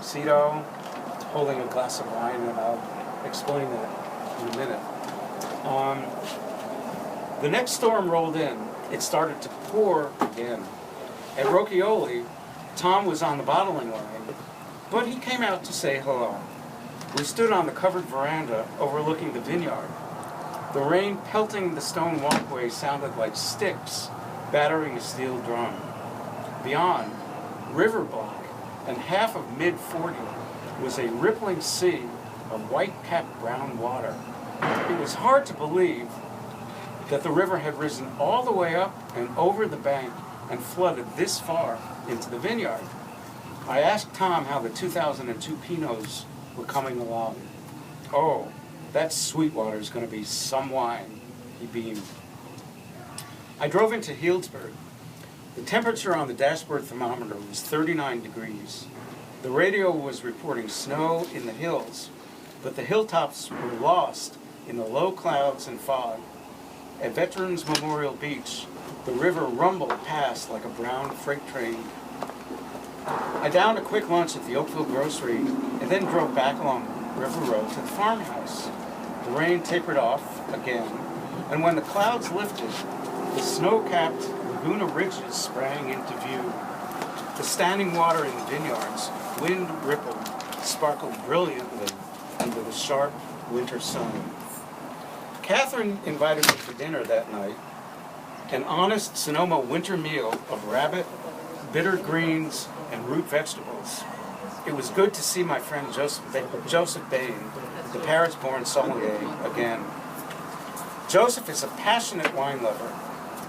tuxedo, holding a glass of wine, and I'll explain that in a minute. The next storm rolled in. It started to pour again. At Rocchioli, Tom was on the bottling line, but he came out to say hello. We stood on the covered veranda overlooking the vineyard. The rain pelting the stone walkway sounded like sticks battering a steel drum. Beyond, river block and half of mid-40 was a rippling sea of white-capped brown water. It was hard to believe that the river had risen all the way up and over the bank and flooded this far into the vineyard. I asked Tom how the 2002 Pinots were coming along. "Oh, that Sweetwater is going to be some wine," he beamed. I drove into Healdsburg. The temperature on the dashboard thermometer was 39 degrees. The radio was reporting snow in the hills, but the hilltops were lost in the low clouds and fog. At Veterans Memorial Beach, the river rumbled past like a brown freight train. I downed a quick lunch at the Oakville Grocery and then drove back along River Road to the farmhouse. The rain tapered off again, and when the clouds lifted, the snow-capped Laguna ridges sprang into view. The standing water in the vineyards, wind rippled, sparkled brilliantly under the sharp winter sun. Catherine invited me for dinner that night, an honest Sonoma winter meal of rabbit, bitter greens, and root vegetables. It was good to see my friend Joseph Bain, the Paris-born sommelier, again. Joseph is a passionate wine lover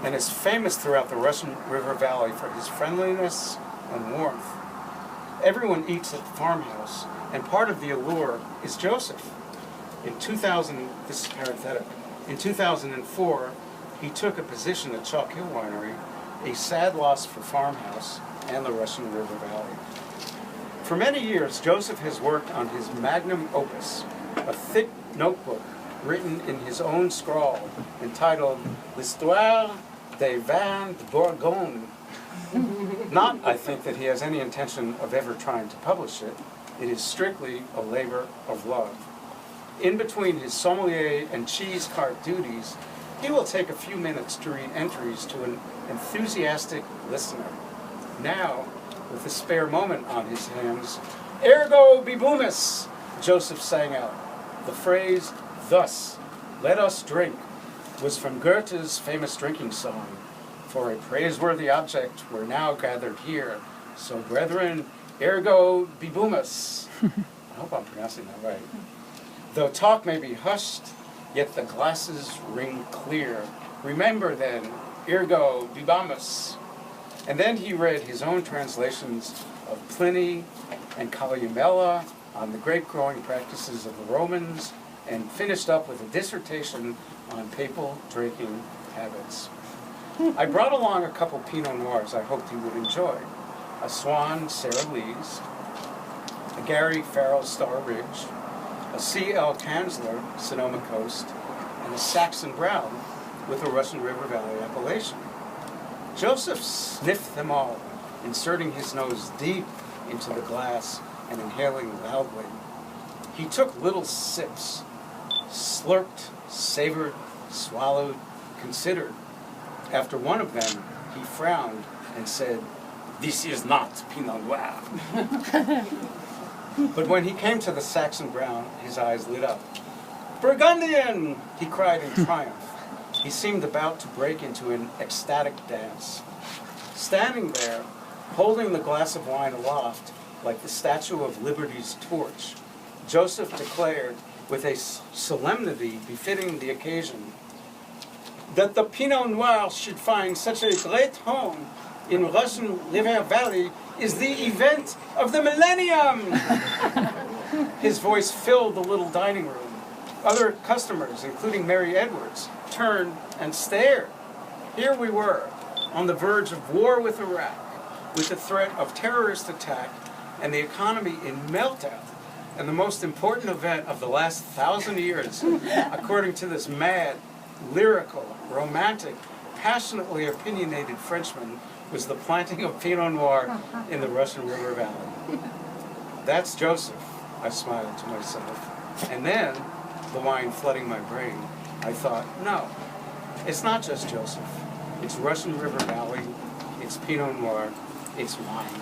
and is famous throughout the Russian River Valley for his friendliness and warmth. Everyone eats at the farmhouse, and part of the allure is Joseph. This is parenthetic. In 2004, he took a position at Chalk Hill Winery, a sad loss for farmhouse and the Russian River Valley. For many years, Joseph has worked on his magnum opus, a thick notebook written in his own scrawl, entitled L'Histoire des Vins de Bourgogne. Not, I think, that he has any intention of ever trying to publish it. It is strictly a labor of love. In between his sommelier and cheese cart duties, he will take a few minutes to read entries to an enthusiastic listener. Now, with a spare moment on his hands, "Ergo bibumus," Joseph sang out. The phrase, "Thus, let us drink," was from Goethe's famous drinking song. "For a praiseworthy object we're now gathered here, so brethren, ergo bibumus." I hope I'm pronouncing that right. Though talk may be hushed, yet the glasses ring clear. Remember then, ergo bibamus. And then he read his own translations of Pliny and Columella on the grape-growing practices of the Romans, and finished up with a dissertation on papal drinking habits. I brought along a couple Pinot Noirs I hoped he would enjoy. A Swan Sarah Lee's, a Gary Farrell Star Ridge, a C.L. Kanzler Sonoma Coast, and a Saxon Brown with a Russian River Valley appellation. Joseph sniffed them all, inserting his nose deep into the glass and inhaling loudly. He took little sips, slurped, savored, swallowed, considered. After one of them, he frowned and said, "This is not Pinot Noir." But when he came to the Saxon Brown, his eyes lit up. "Burgundian!" he cried in triumph. He seemed about to break into an ecstatic dance. Standing there, holding the glass of wine aloft like the Statue of Liberty's torch, Joseph declared, with a solemnity befitting the occasion, that the Pinot Noir should find such a great home in Russian River Valley is the event of the millennium. His voice filled the little dining room. Other customers, including Mary Edwards, turned and stared. Here we were, on the verge of war with Iraq, with the threat of terrorist attack and the economy in meltdown, and the most important event of the last 1,000 years, according to this mad, lyrical, romantic, passionately opinionated Frenchman, was the planting of Pinot Noir in the Russian River Valley. That's Joseph, I smiled to myself. And then, the wine flooding my brain, I thought, no, it's not just Joseph. It's Russian River Valley, it's Pinot Noir, it's wine.